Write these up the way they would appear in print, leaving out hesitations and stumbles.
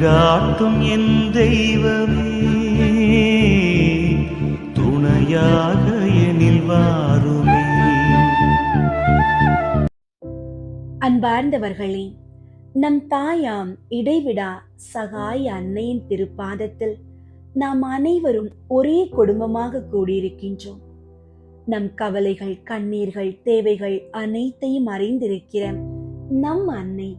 வழிகாட்டும் என் தெய்வமே, துணையாக எனில் வாருமே. அன்பார்ந்தவர்களே, நம் தாயாம் இடைவிடா சகாய அன்னையின் திருப்பாதத்தில் நாம் அனைவரும் ஒரே குடும்பமாக கூடியிருக்கின்றோம். நம் கவலைகள், கண்ணீர்கள், தேவைகள் அனைத்தையும் அறிந்திருக்கிற நம் அன்னை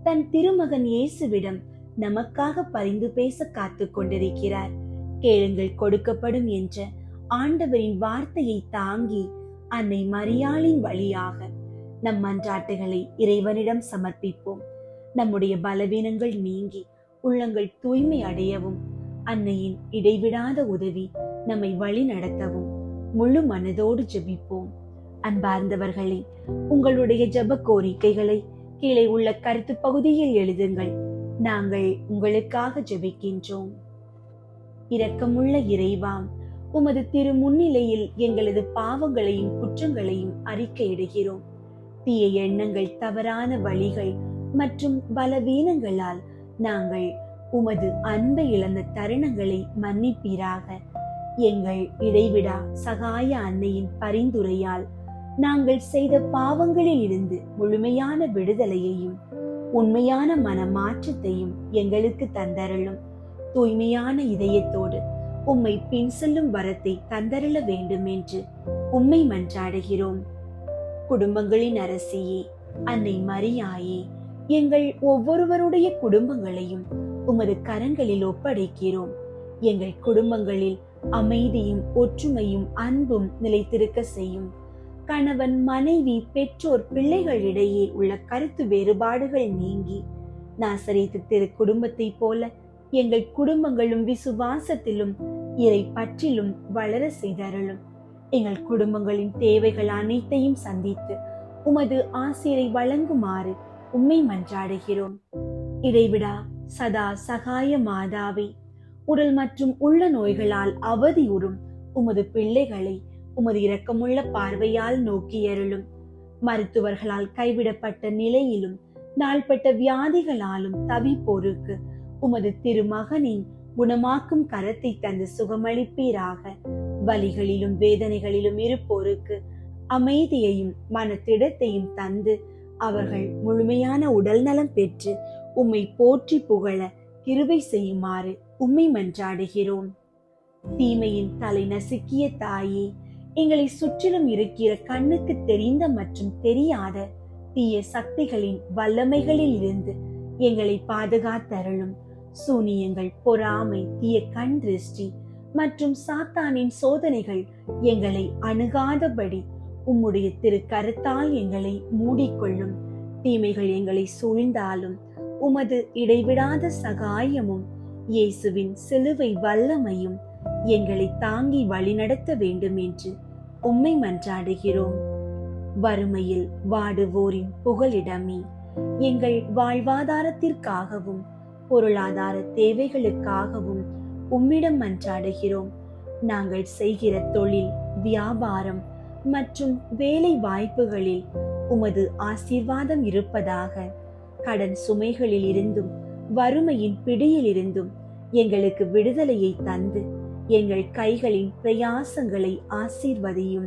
தன் திருமகன் இயேசுவிடம் நமக்காக பரிந்து பேச காத்து கொண்டிருக்கிறார். கேளுங்கள் கொடுக்கப்படும் என்ற ஆண்டவரின் வார்த்தையை தாங்கி அன்னை மரியாளின் வழியாக நம் மன்றாட்டுகளை இறைவனிடம் சமர்ப்பிப்போம். நம்முடைய பலவீனங்கள் நீங்கி உள்ளங்கள் தூய்மை அடையவும், அன்னையின் இடைவிடாத உதவி நம்மை வழி நடத்தவும் முழு மனதோடு ஜெபிப்போம். அன்பார்ந்தவர்களே, உங்களுடைய ஜெப கோரிக்கைகளை கீழே உள்ள கருத்து பகுதியில் எழுதுங்கள். நாங்கள் உங்களுக்காக ஜெபிக்கின்றோம். இரக்கமுள்ள இறைவாம், உமது திரு முன்னிலையில் எங்களது பாவங்களையும் குற்றங்களையும் அறிக்கையிடுகிறோம். தீய எண்ணங்கள், தவறான வழிகள் மற்றும் பலவீனங்களால் நாங்கள் உமது அன்பை இழந்த தருணங்களை மன்னிப்பீராக. எங்கள் இடைவிடா சகாய அன்னையின் பரிந்துரையால் நாங்கள் செய்த பாவங்களில் இருந்து முழுமையான விடுதலையையும் உண்மையான மனமாற்றத்தையும் எங்களுக்கு தந்தருளும். தூய்மையான இதயத்தோடு உம்மை பின் செல்லும் வரத்தை தந்தருள வேண்டும் என்று உம்மை மன்றாடுகிறோம். குடும்பங்களின் அரசியே, அன்னை மரியாயே, எங்கள் ஒவ்வொருவருடைய குடும்பங்களையும் உமது கரங்களில் ஒப்படைக்கிறோம். எங்கள் குடும்பங்களில் அமைதியும் ஒற்றுமையும் அன்பும் நிலைத்திருக்க செய்யும். கணவன், மனைவி, பெற்றோர், பிள்ளைகளிடையே உள்ள கருத்து வேறுபாடுகள் நீங்கி நாசரேத்து திரு குடும்பத்தை போல எங்கள் குடும்பங்களும் விசுவாசத்திலும் இறை பற்றிலும் வளர செய்தருளும். எங்கள் குடும்பங்களின் தேவைகள் அனைத்தையும் சந்தித்து உமது ஆசிரை வழங்குமாறு உம்மை மன்றாடுகிறோம். இடைவிடா சதா சகாய மாதாவே, உடல் மற்றும் உள்ள நோய்களால் அவதியுறும் உமது பிள்ளைகளை உமது இரக்கமுள்ள பார்வையால் நோக்கியருளும். மருத்துவர்களால் கைவிடப்பட்ட நிலையிலும் நாள்பட்ட வியாதிகளாலும் தவிப்போருக்கு உமது திருமகனின் குணமாக்கும் கரத்தை தந்து சுகமளிப்பீராக. வலிகளிலும் வேதனைகளிலும் இருப்போருக்கு அமைதியையும் மனத்திடத்தையும் தந்து அவர்கள் முழுமையான உடல் நலம் பெற்று உம்மை போற்றி புகழ கிருபை செய்யுமாறு உம்மை மன்றாடுகிறோம். தீமையின் தலை நசுக்கிய தாயே, எங்களை சுற்றிலும் இருக்கிற கண்ணுக்கு தெரிந்த மற்றும் தெரியாத தீய சக்திகளின் வல்லமைகளில் இருந்து எங்களை பாதுகாத்தருளும். சூனியங்கள், பொறாமை, தீய கண் திருஷ்டி மற்றும் சாத்தானின் சோதனைகள் எங்களை அணுகாதபடி உம்முடைய திரு கரத்தால் எங்களை மூடிக்கொள்ளும். தீமைகள் எங்களை சூழ்ந்தாலும் உமது இடைவிடாத சகாயமும் இயேசுவின் சிலுவை வல்லமையும் எங்களை தாங்கி வழிநடத்த வேண்டும் என்று உம்மை மன்றாடுகிறோம். வறுமையில் வாடுவோரின் புகலிடமே, எங்கள் வாழ்வாதாரத்திற்காகவும் பொருளாதார தேவைகளுக்காகவும் உம்மிடம் மன்றாடுகிறோம். நாங்கள் செய்கிற தொழில், வியாபாரம் மற்றும் வேலை வாய்ப்புகளில் உமது ஆசீர்வாதம் இருப்பதாக. கடன் சுமைகளில் இருந்தும் வறுமையின் பிடியில் இருந்தும் எங்களுக்கு விடுதலையை தந்து எங்கள் கைகளின் பிரயாசங்களை ஆசீர்வதியும்.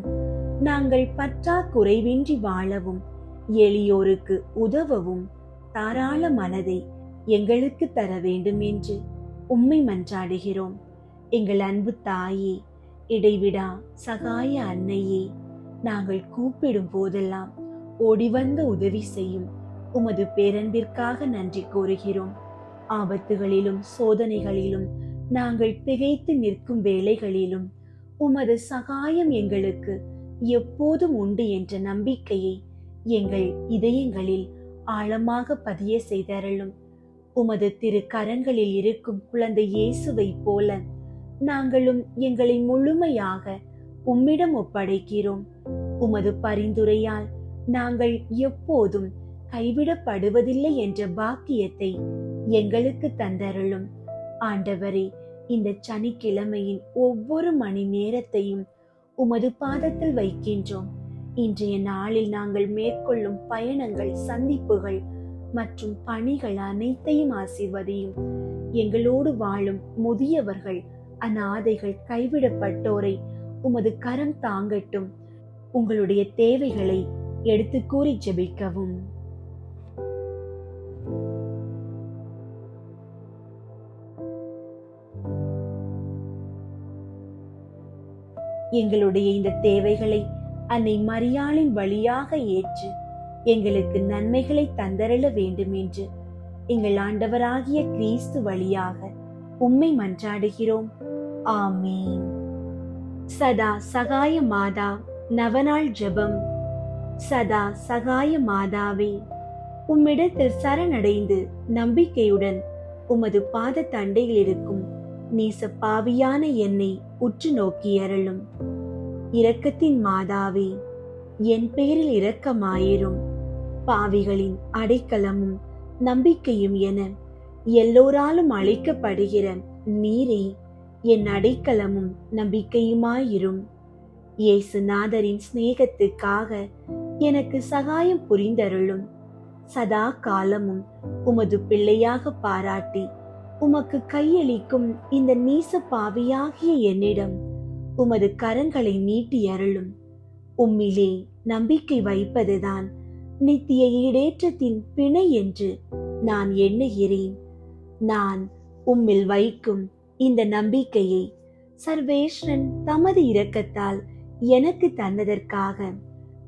நாங்கள் பற்றாக்குறைவின்றி வாழவும் எளியோருக்கு உதவவும் தாராள மனதை எங்களுக்கு தர வேண்டும் என்று உம்மை மன்றாடுகிறோம். எங்கள் அன்பு தாயே, இடைவிடா சகாய அன்னையே, நாங்கள் கூப்பிடும் போதெல்லாம் ஓடிவந்து உதவி செய்யும் உமது பேரன்பிற்காக நன்றி கூறுகிறோம். ஆபத்துகளிலும் சோதனைகளிலும் நாங்கள் திகைத்து நிற்கும் வேளைகளிலும் உமது சகாயம் எங்களுக்கு எப்போதும் உண்டு என்ற நம்பிக்கையை எங்கள் இதயங்களில் ஆழமாக பதிய செய்தருளும். உமது திரு கரங்களில் இருக்கும் குழந்தை இயேசுவை போல நாங்களும் எங்களை முழுமையாக உம்மிடம் ஒப்படைக்கிறோம். உமது பரிந்துரையால் நாங்கள் எப்போதும் கைவிடப்படுவதில்லை என்ற பாக்கியத்தை எங்களுக்கு தந்தருளும். ஆண்டவரே, இந்த சனிக்கிழமையின் ஒவ்வொரு மணி நேரத்தையும் உமது பாதத்தில் வைக்கின்றோம். இன்றைய நாளில் நாங்கள் மேற்கொள்ளும் பயணங்கள், சந்திப்புகள் மற்றும் பணிகள் அனைத்தையும் ஆசீர்வதியும். எங்களோடு வாழும் முதியவர்கள், அநாதைகள், கைவிடப்பட்டோரை உமது கரம் தாங்கட்டும். உங்களுடைய தேவைகளை எடுத்து கூறி ஜெபிக்கவும். எங்களுடைய இந்த தேவைகளை அன்னை மரியாளின் வழியாக ஏற்று எங்களுக்கு நன்மைகளை தந்தரள வேண்டும் என்று எங்கள் ஆண்டவராகிய கிறிஸ்து வழியாக உம்மை மன்றாடுகிறோம். ஆமீன். சதா சகாய மாதா, நவநாள் ஜெபம். சதா சகாய மாதாவே, உம்மிடத்தில் சரணடைந்து நம்பிக்கையுடன் உமது பாத தண்டையில் இருக்கும் நீச பாவியான என்னை உற்று நோக்கி அருளும். இரக்கத்தின் மாதாவே, என் பேரில் இரக்கமாயிரும். பாவிகளின் அடைக்கலமும் நம்பிக்கையும் என எல்லோராலும் அழைக்கப்படுகிற நீரே என் அடைக்கலமும் நம்பிக்கையுமாயிரும். இயேசுநாதரின் சிநேகத்துக்காக எனக்கு சகாயம் புரிந்தருளும். சதா காலமும் உமது பிள்ளையாக பாராட்டி உமக்கு கையளிக்கும் இந்த நீச பாவியாகிய என்னிடம் உமது கரங்களை நீட்டி அருளும். உம்மிலே நம்பிக்கை வைப்பதுதான் நித்திய ஈடேற்றத்தின் பிணை என்று நான் எண்ணுகிறேன். நான் உம்மில் வைக்கும் இந்த நம்பிக்கையை சர்வேஸ்வரன் தமது இரக்கத்தால் எனக்கு தந்ததற்காக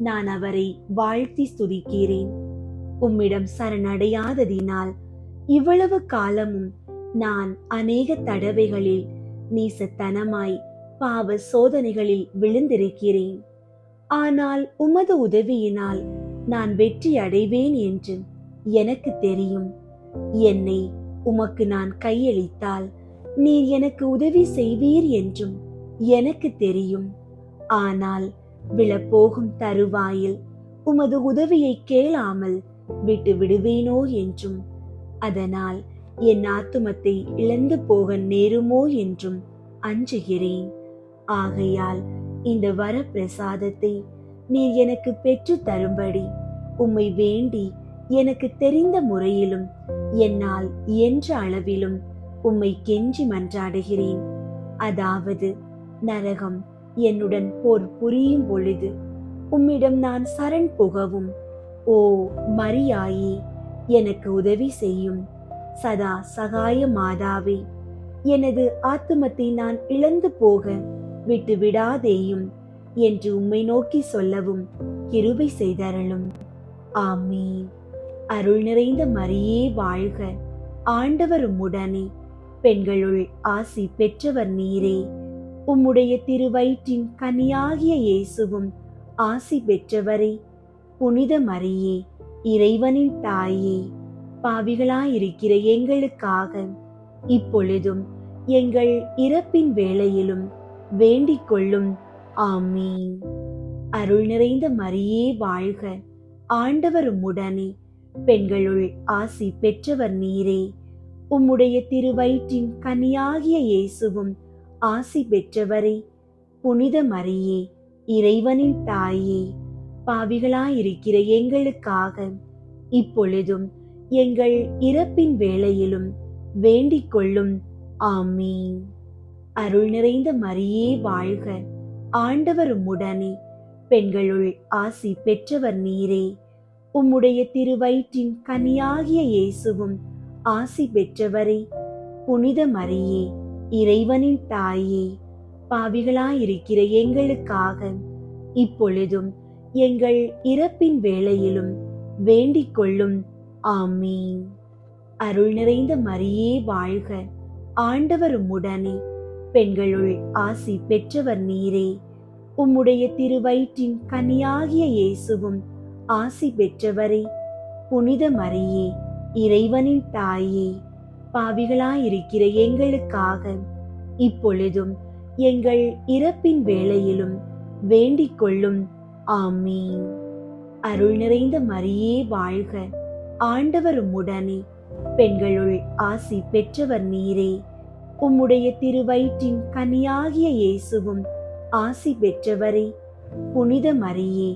நான் அவரை வாழ்த்தி ஸ்துதிக்கிறேன். உம்மிடம் சரணடையாததினால் இவ்வளவு காலமும் நான் அநேக தடவைகளில் நீசத்தனமாய் பாவ சோதனைகளில் விழுந்திருக்கிறேன். ஆனால் உமது உதவியினால் நான் வெற்றி அடைவேன் என்று எனக்கு தெரியும். என்னை உமக்கு நான் கையளித்தால் நீர் எனக்கு உதவி செய்வீர் என்றும் எனக்கு தெரியும். ஆனால் விழப்போகும் தருவாயில் உமது உதவியை கேளாமல் விட்டு விடுவேனோ என்றும், அதனால் என் ஆத்துமத்தை இழந்து போக நேருமோ என்றும் அஞ்சுகிறேன். ஆகையால் இந்த வரப்பிரசாதத்தை நீர் எனக்கு பெற்று தரும்படி உம்மை வேண்டி எனக்கு தெரிந்த முறையிலும் என்னால் இயன்ற அளவிலும் உம்மை கெஞ்சி மன்றாடுகிறேன். அதாவது, நரகம் என்னுடன் போர் புரியும் பொழுது உம்மிடம் நான் சரண் புகவும் ஓ மரியாயே, எனக்கு உதவி செய்யும். சதா சகாய மாதாவே, எனது ஆத்துமத்தை நான் இழந்து போக விட்டு விடாதேயும் என்று உம்மை நோக்கி சொல்லவும் கிருபை செய்தருளும். ஆமீன். அருள் நிறைந்த மரியே வாழ்க, ஆண்டவர் உம்முடனே, பெண்களுள் ஆசி பெற்றவர் நீரே. உம்முடைய திருவயிற்றின் கனியாகிய இயேசுவும் ஆசி பெற்றவரே. புனித மரியே, இறைவனின் தாயே, பாவிகளாயிருக்கிற எங்களுக்காக இப்பொழுதும் எங்கள் இறப்பின் வேளையிலும் வேண்டிக் கொள்ளும். ஆமீன். அருள் நிறைந்த மரியே வாழ்க, ஆண்டவர் உம்முடனே, பெண்களுள் ஆசி பெற்றவர் நீரே. உம்முடைய திருவயிற்றின் கனியாகிய இயேசுவும் ஆசி பெற்றவரே. புனித மரியே, இறைவனின் தாயே, பாவிகளாயிருக்கிற எங்களுக்காக இப்பொழுதும் எங்கள் இறப்பின் வேளையிலும் வேண்டிக் கொள்ளும். ஆமீன். அருள் நிறைந்த மரியே வாழ்க, ஆண்டவர் உம்முடனே, பெண்களுள் ஆசி பெற்றவர் நீரே. உம்முடைய திருவயிற்றின் கனியாகிய இயேசுவும் ஆசி பெற்றவரே. புனித மரியே, இறைவனின் தாயே, பாவிகளாயிருக்கிற எங்களுக்காக இப்பொழுதும் எங்கள் இறப்பின் வேளையிலும் வேண்டிக் கொள்ளும். ஆமீன். அருள் நிறைந்த மரியே வாழ்க, ஆண்டவர் உம்முடனே, பெண்களுள் ஆசி பெற்றவர் நீரே. உம்முடைய திருவயிற்றின் கனியாகிய இயேசுவும் ஆசி பெற்றவரே. புனித மரியே, இறைவனின் தாயே, பாவிகளாயிருக்கிற எங்களுக்காக இப்பொழுதும் எங்கள் இறப்பின் வேளையிலும் வேண்டிக் கொள்ளும். ஆமீன். அருள் நிறைந்த மரியே வாழ்க, ஆண்டவர் உம்முடனே, பெண்களுள் ஆசி பெற்றவர் நீரே. உம்முடைய திருவயிற்றின் கனியாகிய இயேசுவும் ஆசி பெற்றவரே. புனித மரியே,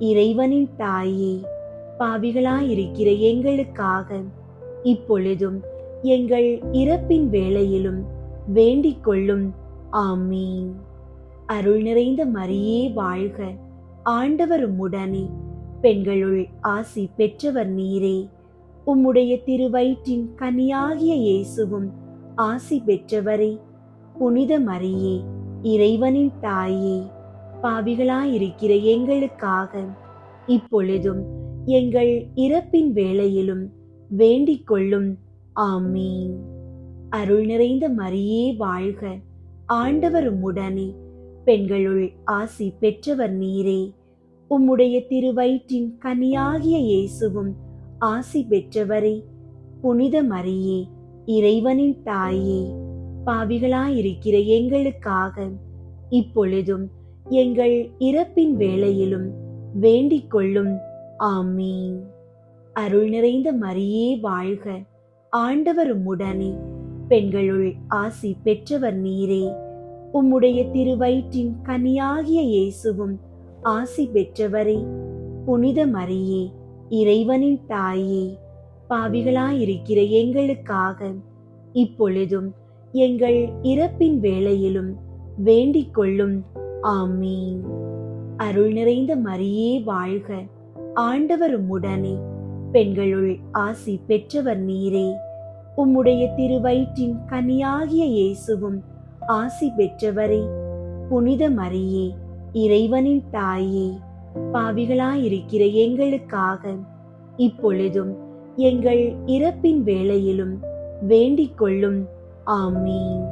இறைவனின் தாயே, பாவிகளாயிருக்கிற எங்களுக்காக இப்பொழுதும் எங்கள் இறப்பின் வேளையிலும் வேண்டிக் கொள்ளும். ஆமீன். அருள் நிறைந்த மரியே வாழ்க, ஆண்டவர் உம்முடனே, பெண்களுள் ஆசி பெற்றவர் நீரே. உம்முடைய திருவயிற்றின் கனியாகிய இயேசுவும் ஆசி பெற்றவரே. புனித மரியே, இறைவனின் தாயே, பாவிகளாயிருக்கிற எங்களுக்காக இப்பொழுதும் எங்கள் இறப்பின் வேளையிலும் வேண்டிக் கொள்ளும். ஆமீன். அருள் நிறைந்த மரியே வாழ்க, ஆண்டவர் உம்முடனே, பெண்களுள் ஆசி பெற்றவர் நீரே. உம்முடைய திருவயிற்றின் கனியாகிய இயேசுவும் ஆசி பெற்றவரே. புனித மரியே, இறைவனின் தாயே, பாவிகளாயிருக்கிற எங்களுக்காக இப்பொழுதும் எங்கள் இறப்பின் வேளையிலும் வேண்டிக் கொள்ளும். ஆமீன். அருள் நிறைந்த மரியே வாழ்க, ஆண்டவர் உம்முடனே, பெண்களுள் ஆசி பெற்றவர் நீரே. உம்முடைய திருவயிற்றின் கனியாகிய இயேசுவும் ஆசி பெற்றவரே. புனித மரியே, இறைவனின் தாயே, பாவிகளாயிருக்கிற எங்களுக்காக இப்பொழுதும் எங்கள் இறப்பின் வேளையிலும் வேண்டிக் கொள்ளும். ஆமீன். அருள் நிறைந்த மரியே வாழ்க, ஆண்டவர் உம்முடனே, பெண்களுள் ஆசி பெற்றவர் நீரே. உம்முடைய திருவயிற்றின் கனியாகிய இயேசுவும் ஆசி பெற்றவரே. புனித மரியே, இறைவனின் தாயே, பாவிகளாயிருக்கிற எங்களுக்காக இப்பொழுதும் எங்கள் இறப்பின் வேளையிலும் வேண்டிக் கொள்ளும். ஆமீன்.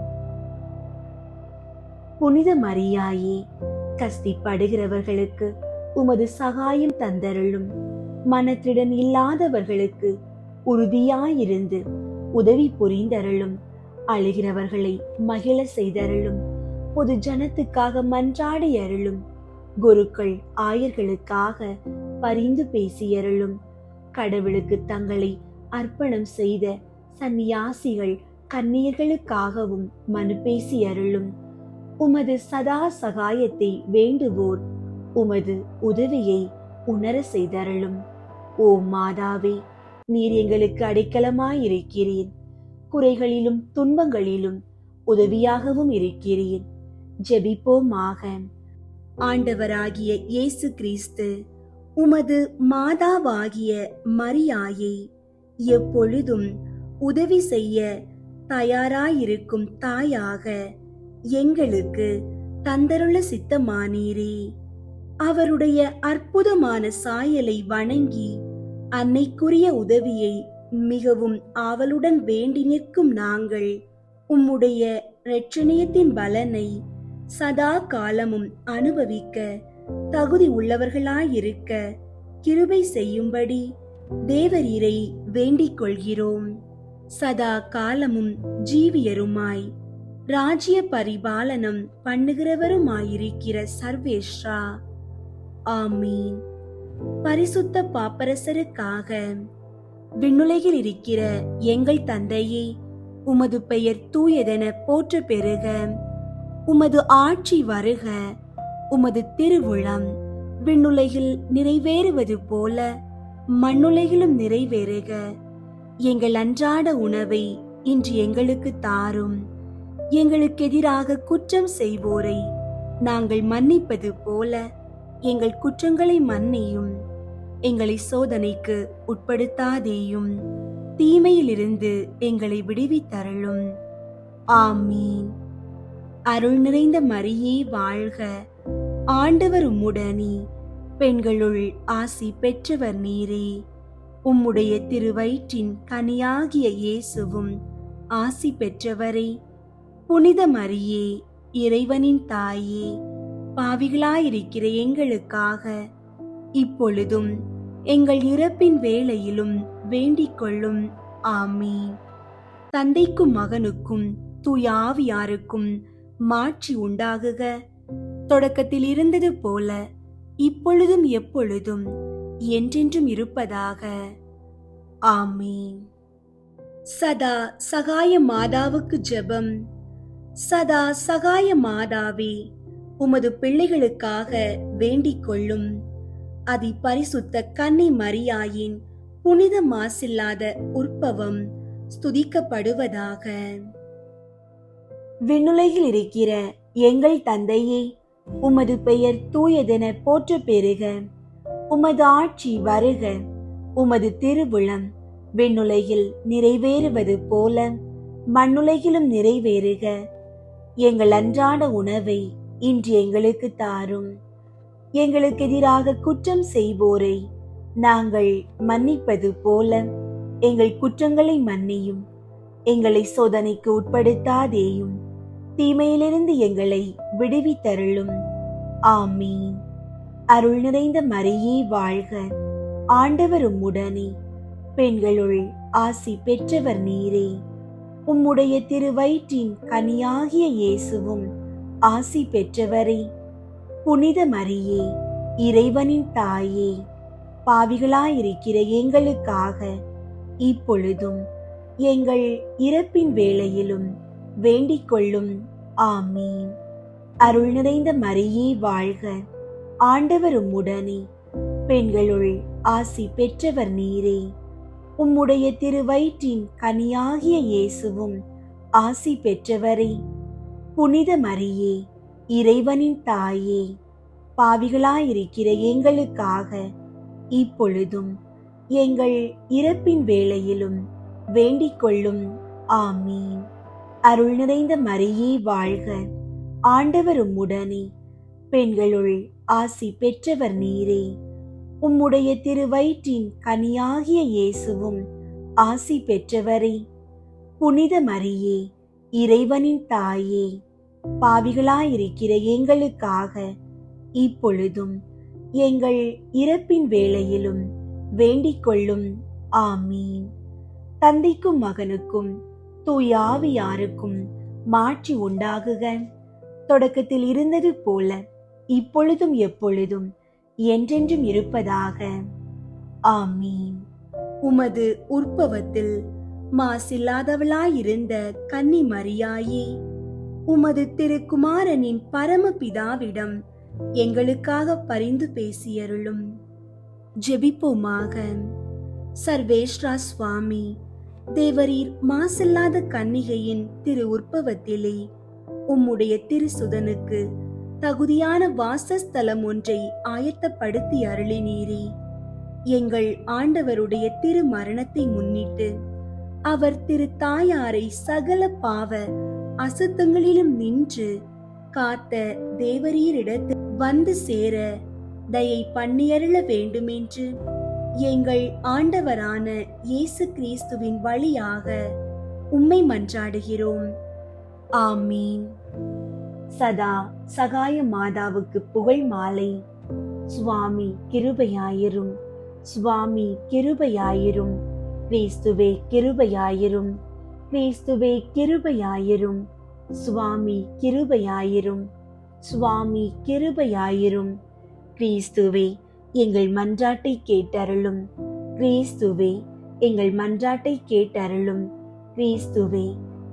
புனித மரியாயே, கஸ்திப்படுகிறவர்களுக்கு உமது சகாயம் தந்தருளும். மனத்திடன் இல்லாதவர்களுக்கு உறுதியாயிருந்து உதவி புரிந்தருளும். அழுகிறவர்களை மகிழ செய்தருளும். பொது ஜனத்துக்காக மன்றாடி அருளும். குருக்கள் ஆயர்களுக்காக பரிந்து பேசியருளும். கடவுளுக்கு தங்களை அர்ப்பணம் செய்த சந்நியாசிகள் கன்னியர்களுக்காகவும் மனு பேசி அருளும். உமது சதா சகாயத்தை வேண்டுவோர் உமது உதவியை உணர செய்தருளும். ஓ மாதாவே, நீர் எங்களுக்கு அடைக்கலமாயிருக்கிறீர். குறைகளிலும் துன்பங்களிலும் உதவியாகவும் இருக்கிறீர். ஜெபிப்போமாக. ஆண்டவராகிய இயேசு கிறிஸ்து, உமது மாதாவாகிய மரியாயை எப்பொழுதும் உதவி செய்ய தயாராயிருக்கும் தாயாக எங்களுக்கு தந்தருள சித்தமானீரே. அவருடைய அற்புதமான சாயலை வணங்கி அன்னைக்குரிய உதவியை மிகவும் ஆவலுடன் வேண்டி நிற்கும் நாங்கள் உம்முடைய இரட்சணியத்தின் பலனை சதா காலமும் அனுபவிக்க தகுதி உள்ளவர்களாயிருக்க கிருபை செய்யும்படி தேவரீரை வேண்டிக் கொள்கிறோம். சதா காலமும் ஜீவியருமாய் ராஜ்ய பரிபாலனம் பண்ணுகிறவருமாயிருக்கிற சர்வேஸ்வரா, ஆமீன். பரிசுத்த பாப்பரசருக்காக. விண்ணுலகில் இருக்கிற எங்கள் தந்தையே, உமது பெயர் தூயதென போற்ற பெறுக. உமது ஆட்சி வருக. உமது திருவுளம் விண்ணுலகில் நிறைவேறுவது போல மண்ணுலகிலும் நிறைவேறுக. எங்கள் அன்றாட உணவை இன்று எங்களுக்கு தாரும். எங்களுக்கு எதிராக குற்றம் செய்வோரை நாங்கள் மன்னிப்பது போல எங்கள் குற்றங்களை மன்னியும். எங்களை சோதனைக்கு உட்படுத்தாதேயும், தீமையிலிருந்து எங்களை விடுவித்தருளும். ஆமீன். அருள் நிறைந்த மரியே வாழ்க, ஆண்டவர் உம்முடனே, பெண்களுள் ஆசி பெற்றவர் நீரே. உம்முடைய திருவயிற்றின் கனியாகிய இயேசுவும் ஆசி பெற்றவரே. புனித மரியே, இறைவனின் தாயே, பாவிகளாயிருக்கிற எங்களுக்காக இப்பொழுதும் எங்கள் இறப்பின் வேளையிலும் வேண்டிக் கொள்ளும். ஆமீன். தந்தைக்கும் மகனுக்கும் தூய ஆவியாருக்கும் மாட்சி உண்டாகுக. தொடக்கத்தில் இருந்தது போல இப்பொழுதும் எப்பொழுதும் என்றென்றும் இருப்பதாக. ஆமீன். சதா சகாய மாதாவுக்கு ஜெபம். சதா சகாய மாதாவே, உமது பிள்ளைகளுக்காக வேண்டிக் கொள்ளும். அதி பரிசுத்த கன்னி மரியாயின் புனித மாசில்லாத உற்பவம் ஸ்துதிக்கப்படுவதாக. விண்ணுலகில் இருக்கிற எங்கள் தந்தையே, உமது பெயர் தூயதென போற்ற பெறுக. உமது ஆட்சி வருக. உமது திருவுளம் விண்ணுலகில் நிறைவேறுவது போல மண்ணுலகிலும் நிறைவேறுக. எங்கள் அன்றாட உணவை இன்று எங்களுக்கு தாரும். எங்களுக்கு எதிராக குற்றம் செய்வோரை நாங்கள் மன்னிப்பது போல எங்கள் குற்றங்களை மன்னியும். எங்களை சோதனைக்கு உட்படுத்தாதேயும், தீமையிலிருந்து எங்களை விடுவித்தருளும். ஆமீன். அருள் நிறைந்த மரியே வாழ்க. ஆண்டவர் உம்முடனே, பெண்களுள் ஆசி பெற்றவர் நீரே. உம்முடைய திருவயிற்றின் கனியாகிய இயேசுவும் ஆசி பெற்றவரே. புனித மரியே, இறைவனின் தாயே, பாவிகளாயிருக்கிற எங்களுக்காக இப்பொழுதும் எங்கள் இறப்பின் வேளையிலும் வேண்டிக் கொள்ளும். ஆமீன். அருள் நிறைந்த மரியே வாழ்க. ஆண்டவர் உம்முடனே, பெண்களுள் ஆசி பெற்றவர் நீரே. உம்முடைய திருவயிற்றின் கனியாகிய இயேசுவும் ஆசி பெற்றவரே. புனித மரியே, இறைவனின் தாயே, பாவிகளாயிருக்கிற எங்களுக்காக இப்பொழுதும் எங்கள் இறப்பின் வேளையிலும் வேண்டிக் கொள்ளும். ஆமீன். அருள் நிறைந்த மரியே வாழ்க. ஆண்டவர் உம்முடனே, பெண்களுள் ஆசி பெற்றவர் நீரே. உம்முடைய திருவயிற்றின் கனியாகிய இயேசுவும் ஆசி பெற்றவரே. புனித மரியே, இறைவனின் தாயே, பாவிகளாயிருக்கிற எங்களுக்காக இப்பொழுதும் எங்கள் இறப்பின் வேளையிலும் வேண்டிக் கொள்ளும். ஆமீன். தந்தைக்கும் மகனுக்கும் தூய ஆவியாருக்கும் மாட்சி உண்டாகுக. தொடக்கத்தில் இருந்தது போல இப்பொழுதும் எப்பொழுதும் என்றென்றும் இருப்பதாக. ஆமீன். உமது உற்பவத்தில் மாசில்லாதவளாயிருந்த கன்னி மரியாயே, உமது திருக்குமாரனின் பரமபிதாவிடம் எங்களுக்காக பரிந்து பேசியருளும். ஜெபிப்போமாக. சர்வேஸ்வரா சுவாமி, தேவரீர் மாசில்லாத கன்னிகையின் திரு உற்பவத்திலே உம்முடைய திருசுதனுக்கு தகுதியான வாசஸ்தலம் ஒன்றை ஆயத்தப்படுத்தி அருளினீரே. எங்கள் ஆண்டவருடைய திரு மரணத்தை முன்னிட்டு அவர் திரு தாயாரை சகல பாவ அசுத்தங்களிலும் நின்று காத்த தேவரீரிடத்து வந்து சேர தயை பண்ணியருள வேண்டுமென்று எங்கள் ஆண்டவரான இயேசு கிறிஸ்துவின் வழியாக உம்மை மன்றாடுகிறோம். ஆமீன். சதா சகாய மாதாவுக்கு புகழ் மாலை. சுவாமி கிருபையாயிரும். சுவாமி கிருபையாயிரும். கிறிஸ்துவே கிருபையாயிரும். கிறிஸ்துவே கிருபையாயிரும். சுவாமி கிருபையாயிரும். சுவாமி கிருபையாயிரும். கிறிஸ்துவே எங்கள் மன்றாட்டை கேட்டருளும். கிறிஸ்துவே எங்கள் மன்றாட்டை கேட்டருளும். கிறிஸ்துவே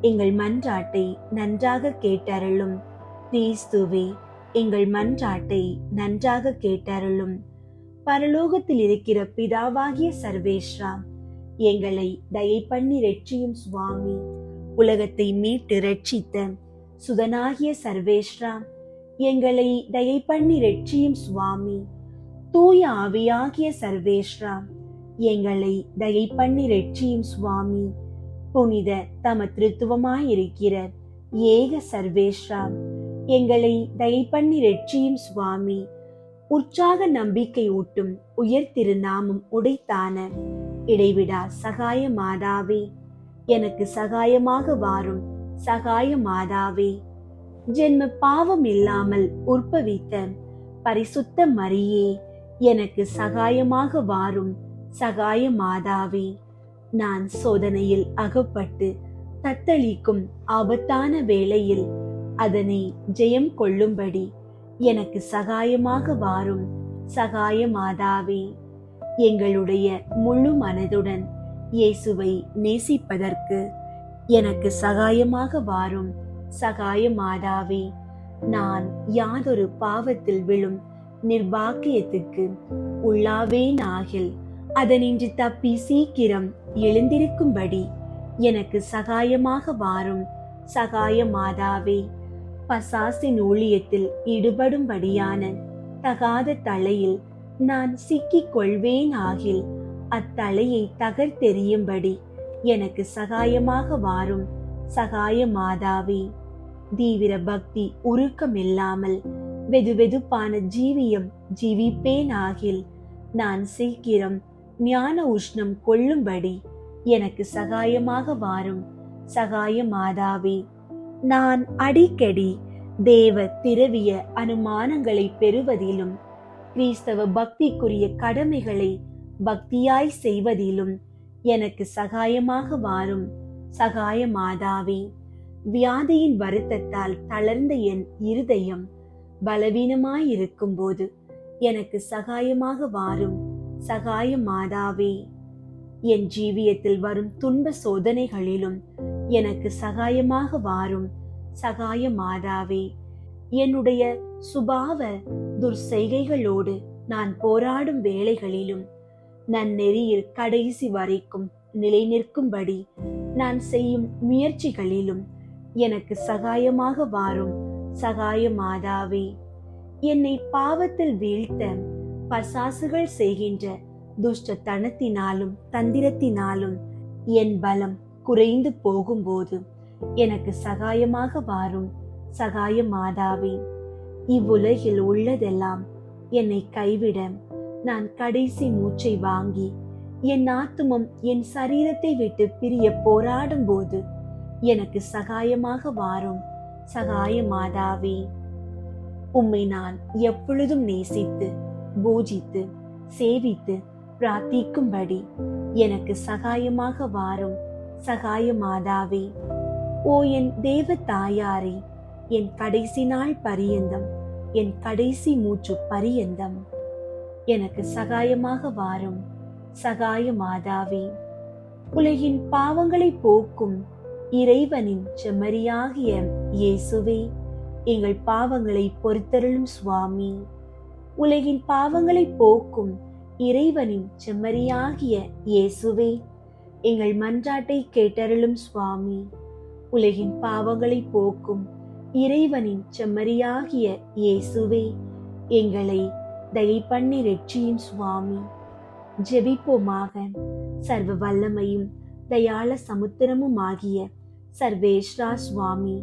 எங்கள் மன்றாட்டை நன்றாக கேட்டருளும். கிறிஸ்துவே எங்கள் மன்றாட்டை நன்றாக கேட்டருளும். பரலோகத்தில் இருக்கிற பிதாவாகிய சர்வேஸ்வரா, எங்களை தயை பண்ணி ரட்சியும் சுவாமி. உலகத்தை மீட்டு ரட்சித்த சுதனாகிய சர்வேஸ்வரா, எங்களை தயை பண்ணி ரட்சியும் சுவாமி. தூய ஆவியாகிய சர்வேஸ்வரா, எங்களை தயை பண்ணி ரட்சியும் சுவாமி. புனித தம திருத்துவமாயிருக்கிற ஏக சர்வேஸ்வரா, எங்களை தயை பண்ணி ரட்சியும் சுவாமி. உற்சாக நம்பிக்கை ஊட்டும் உயர் திருநாமம் உடைத்தான இடைவிடா சகாய மாதாவே, எனக்கு சகாயமாக வாரும் சகாய மாதாவே. ஜென்ம பாவம் இல்லாமல் உற்பவித்த பரிசுத்த மரியே, எனக்கு சகாயமாக வாரும் சகாய மாதாவே. நான் சோதனையில் அகப்பட்டு தத்தளிக்கும் ஆபத்தான வேளையில் அதனை ஜெயம் கொள்ளும்படி எனக்கு சகாயமாக வாரும் சகாய மாதாவே. எங்களுடைய முழு மனதுடன் இயேசுவை நேசிப்பதற்கு எனக்கு சகாயமாக வாரும் சகாய மாதாவே. நான் யாதொரு பாவத்தில் விழும் நிர்பாக்கியத்துக்கு உள்ளாவேன் ஆகில் அதனின்று தப்பி சீக்கிரம் எழுந்திருக்கும்படி எனக்கு சகாயமாக வாரும் சகாய மாதாவே. பசாசின் ஊழியத்தில் ஈடுபடும்படியான தகாத தலையில் நான் சிக்கிக் கொள்வேன் ஆகில் அத்தலையை தகர்த்தெறியும்படி எனக்கு சகாயமாக வாரும் சகாய மாதாவே. தீவிர பக்தி உருக்கமில்லாமல் வெதுவெதுப்பான ஜீவியம் ஜீவிப்பேன் ஆகில் நான் சீக்கிரம் ஞான உஷ்ணம் கொள்ளும்படி எனக்கு சகாயமாக வாரும் சகாய மாதாவே. நான் அடிக்கடி தேவ திரவிய அனுமானங்களை பெறுவதிலும் கிறிஸ்தவ பக்திக்குரிய கடமைகளை பக்தியாய் செய்வதிலும் எனக்கு சகாயமாக வாரும் சகாய மாதாவே. வியாதியின் வருத்தத்தால் தளர்ந்த என் இருதயம் பலவீனமாயிருக்கும் போது எனக்கு சகாயமாக வாரும் சகாய மாதாவே. என் ஜீவியத்தில் வரும் துன்ப சோதனைகளிலும் எனக்கு சகாயமாக வாரும் சகாய மாதாவே. என்னுடைய சுபாவ துர்செய்கைகளோடு நான் போராடும் வேளைகளிலும் நன்னெறியில் கடைசி வரைக்கும் நிலை நிற்கும்படி நான் செய்யும் முயற்சிகளிலும் எனக்கு சகாயமாக வாரும் சகாய மாதாவே. என்னை பாவத்தில் வீழ்த்த பசாசுகள் செய்கின்ற துஷ்டத்தனத்தினாலும் தந்திரத்தினாலும் என் பலம் குறைந்து போகும்போது எனக்கு சகாயமாக வாரும் சகாய மாதாவே. இவ்வுலகில் உள்ளதெல்லாம் என்னை கைவிட நான் கடைசி மூச்சை வாங்கி என் ஆத்துமம் என் சரீரத்தை விட்டு பிரிய போராடும் போது எனக்கு சகாயமாக வாரும் சகாய மாதாவே. உம்மை நான் எப்பொழுதும் நேசித்து பூஜித்து சேவித்து பிரார்த்திக்கும்படி எனக்கு சகாயமாக வாரும் சகாய மாதாவே. ஓ என் தேவ தாயாரே, என் கடைசி நாள் பரியந்தம் என் கடைசி மூச்சு பரியந்தம் எனக்கு சகாயமாக வாரும் சகாய மாதாவே. உலகின் பாவங்களை போக்கும் இறைவனின் செம்மறியாகிய இயேசுவே, எங்கள் பாவங்களை பொறுத்தருளும் சுவாமி. உலகின் பாவங்களை போக்கும் இறைவனின் செம்மறியாகிய இயேசுவே, எங்கள் மன்றாட்டை கேட்டருளும் சுவாமி. உலகின் பாவங்களை போக்கும் இறைவனின் செம்மறியாகிய இயேசுவே, எங்களை தயை பண்ணி ரட்சியும் சுவாமி. ஜெபிப்போமாக. சர்வ வல்லமையும் தயாள சமுத்திரமும் ஆகிய சர்வேஸ்வரா சுவாமி,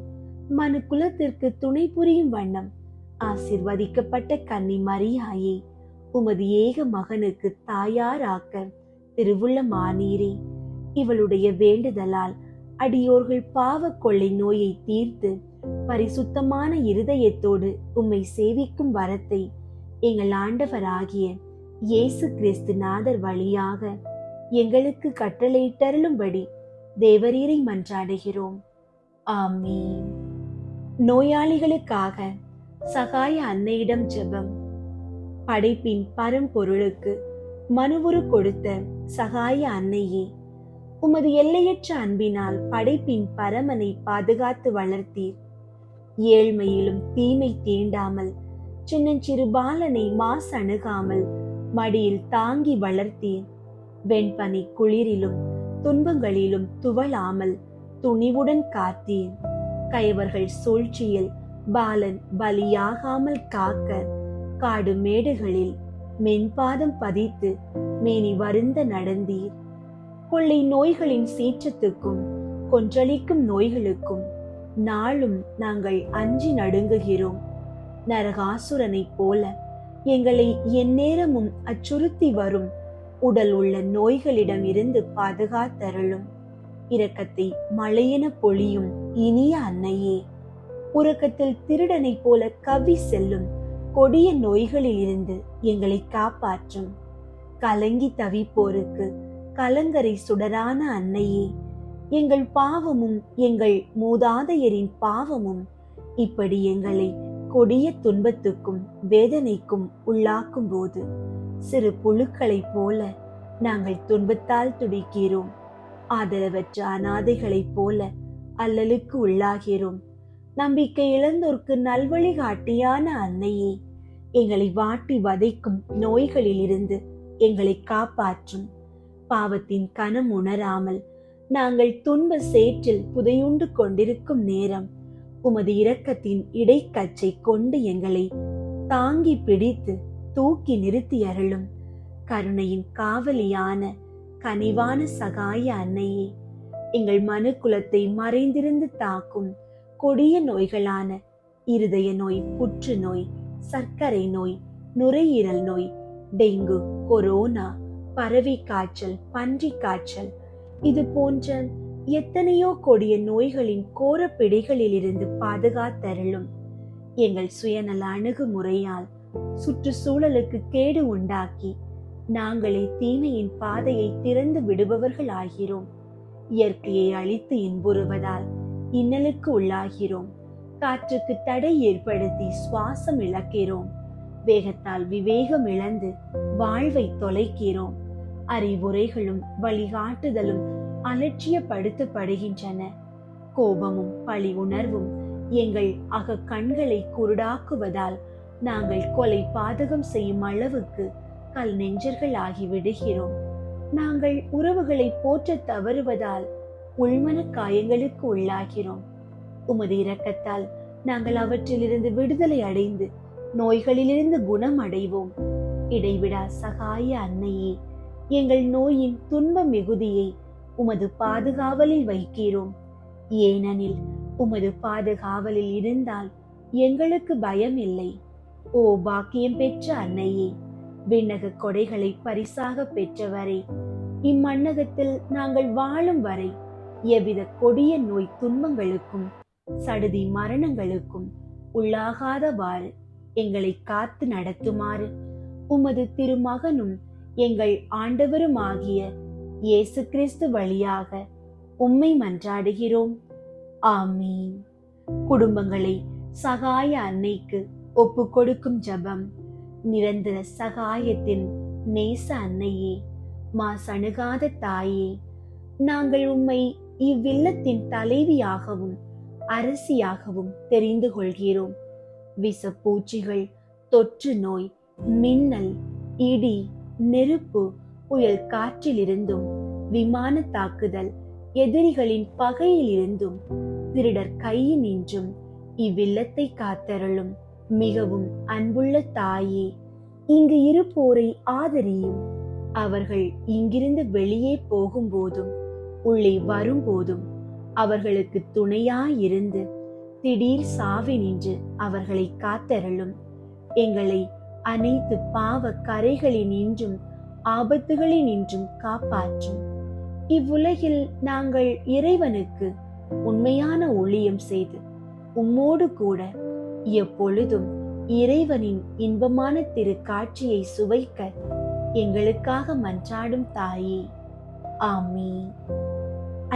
மனு குலத்திற்கு துணை புரியும் வண்ணம் ஆசிர்வதிக்கப்பட்ட கன்னி மரியாயை உமது ஏக மகனுக்கு தாயாராக்க திருவுள்ளமானீரே. இவளுடைய வேண்டுதலால் அடியோர்கள் பாவ கொள்ளை நோயை தீர்த்து பரிசுத்தமான இருதயத்தோடு உம்மை சேவிக்கும் வரத்தை எங்கள் ஆண்டவராகிய இயேசு கிறிஸ்து நாதர் வழியாக எங்களுக்கு கட்டளையிட்டருளும்படி தேவரீரை மன்றாடுகிறோம். ஆமீன். நோயாளிகளுக்காக சகாய அன்னையிடம் ஜெபம். படைப்பின் பரம்பொருளுக்கு மனுவுரு கொடுத்த சகாய அன்னையே, உமது எல்லையற்ற அன்பினால் படைப்பின் பரமனை பாதுகாத்து வளர்த்தீர். ஏழ்மையிலும் தீமை தீண்டாமல் சின்னஞ்சிறு பாலனை மாசு அணுகாமல் மடியில் தாங்கி வளர்த்தீர். வெண்பனி குளிரிலும் துன்பங்களிலும் துவளாமல் துணிவுடன் காத்தீர். கயவர்கள் சூழ்ச்சியில் பாலன் பலியாகாமல் காக்க காடு மேடுகளில் மென்பாதம் பதித்து மேனி வருந்த நடந்தீர். கொள்ளை நோய்களின் சீற்றத்துக்கும் கொன்றளிக்கும் நோய்களுக்கும் நாளும் நாங்கள் அஞ்சி நடுங்குகிறோம். நரகாசுரனைப் போல எங்களை எந்நேரமும் அச்சுறுத்தி வரும் உடல் உள்ள நோய்களிடம் இருந்து பாதுகாத்தருளும். இரக்கத்தை மழையென பொழியும் இனிய அன்னையே, உறக்கத்தில் திருடனை போல கவ்வி செல்லும் கொடிய நோய்களில் இருந்து எங்களை காப்பாற்றும். கலங்கி தவிப்போருக்கு கலங்கரை சுடரான அன்னையே, எங்கள் பாவமும் எங்கள் மூதாதையரின் பாவமும் இப்படி எங்களை கொடிய துன்பத்துக்கும் வேதனைக்கும் உள்ளாக்கும் போது சிறு புழுக்களைப் போல நாங்கள் துன்பத்தால் துடிக்கிறோம். ஆதரவற்ற அனாதைகளைப் போல அல்லலுக்கு உள்ளாகிறோம். நம்பிக்கை இழந்தோர்க்கு நல்வழி காட்டியான அன்னையே, எங்களை வாட்டி வதைக்கும் நோய்களிலிருந்து எங்களை காப்பாற்றும். பாவத்தின் கனம் உணராமல் நாங்கள் துன்ப சேற்றில் புதையுண்டு கொண்டிருக்கும் நேரம் உமது இரக்கத்தின் இடைக்கச்சை கொண்டு எங்களை தாங்கி பிடித்து தூக்கி நிறுத்தி அருளும். கருணையின் காவலியான கனிவான சகாய அன்னையே, எங்கள் மனுக்குலத்தை மறைந்திருந்து தாக்கும் கொடிய நோய்களான இருதய நோய், புற்றுநோய், சர்க்கரை நோய், நுரையீரல் நோய், டெங்கு, கொரோனா, பறவை காய்ச்சல், பன்றி காய்ச்சல், இது போன்ற எத்தனையோ கொடிய நோய்களின் கோர பிடிகளிலிருந்து பாதுகாத்தருளும். எங்கள் சுயநல அணுகுமுறையால் சுற்றுச்சூழலுக்கு கேடு உண்டாக்கி நாங்களே தீமையின் பாதையை திறந்து விடுபவர்கள் ஆகிறோம். இயற்கையை அழித்து இன்புறுவதால் இன்னலுக்கு உள்ளாகிறோம். காற்றுக்கு தடை ஏற்படுத்தி சுவாசம் இழக்கிறோம். வேகத்தால் விவேகம் இழந்து வாழ்வை தொலைக்கிறோம். அறிவுரைகளும் வழிகாட்டுதலும் அலட்சியப்படுத்தப்படுகின்றன. கோபமும் பழி உணர்வும் எங்கள் அக கண்களை குருடாக்குவதால் நாங்கள் கொலை பாதகம் செய்யும் அளவுக்கு கல் நெஞ்சர்கள் ஆகிவிடுகிறோம். நாங்கள் உறவுகளை போற்ற தவறுவதால் உள்மன காயங்களுக்கு உள்ளாகிறோம். உமது இரக்கத்தால் நாங்கள் அவற்றிலிருந்து விடுதலை அடைந்து நோய்களிலிருந்து குணம் அடைவோம். இடைவிடா சகாய அன்னையே, எங்கள் நோயின் துன்ப மிகுதியை உமது பாதுகாவலில் வைக்கிறோம். ஏனெனில் உமது பாதுகாவலில் இருந்தால் எங்களுக்கு பயம் இல்லை. ஓ பாக்கியம் பெற்ற அன்னையே, விண்ணக கொடைகளை பரிசாக பெற்றவரே, இம்மண்ணகத்தில் நாங்கள் வாழும் வரை எவ்வித கொடிய நோய் துன்பங்களுக்கும் சடுதி மரணங்களுக்கும் உள்ளாகாதவாறு எங்களை காத்து நடத்துமாறு உமது திருமகனும் எங்கள் ஆண்டவருமாகிய இயேசு கிறிஸ்து வழியாக உம்மை மன்றாடுகிறோம். ஆமீன். குடும்பங்களை சகாய அன்னைக்கு ஒப்பு கொடுக்கும் ஜபம். நிரந்தர சகாயத்தின் நேச அன்னையே, மாசணுகாத தாயே, நாங்கள் உம்மை இவ்வில்லத்தின் தலைவியாகவும் அரசியாகவும் தெரிந்து கொள்கிறோம். விஷப்பூச்சிகள், தொற்று நோய், மின்னல், இடி, நெருப்பு, புயல் காற்றிலிருந்தும், விமான தாக்குதல், எதிரிகளின் பகையிலிருந்தும், திருடர் கையினின்றும் இவ்வில்லத்தை காத்தருளும். மிகவும் அன்புள்ள தாயே, இங்கு இருப்போரை ஆதரியும். அவர்கள் இங்கிருந்து வெளியே போகும்போதும் உள்ளே வரும்போதும் அவர்களுக்கு துணையாயிருந்து திடீர் சாவினின்று அவர்களை காத்தருளும். எங்களை அனைத்து பாவ கரைகளினின்றும் ஆபத்துகளினின்றும் காப்பாற்றும். இவ்வுலகில் நாங்கள் இறைவனுக்கு உண்மையான ஊழியம் செய்து உம்மோடு கூட எப்பொழுதும் இறைவனின் இன்பமான திருக்காட்சியை சுவைக்க எங்களுக்காக மன்றாடும் தாயே. ஆமீன்.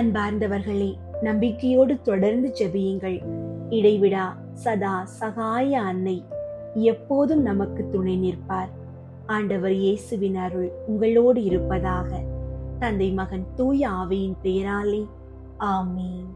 அன்பார்ந்தவர்களே, நம்பிக்கையோடு தொடர்ந்து ஜெபியுங்கள். இடைவிடா சதா சகாய அன்னை எப்போதும் நமக்கு துணை நிற்பார். ஆண்டவர் இயேசுவின் அருள் உங்களோடு இருப்பதாக. தந்தை, மகன், தூய ஆவியின் பெயராலே. ஆமீன்.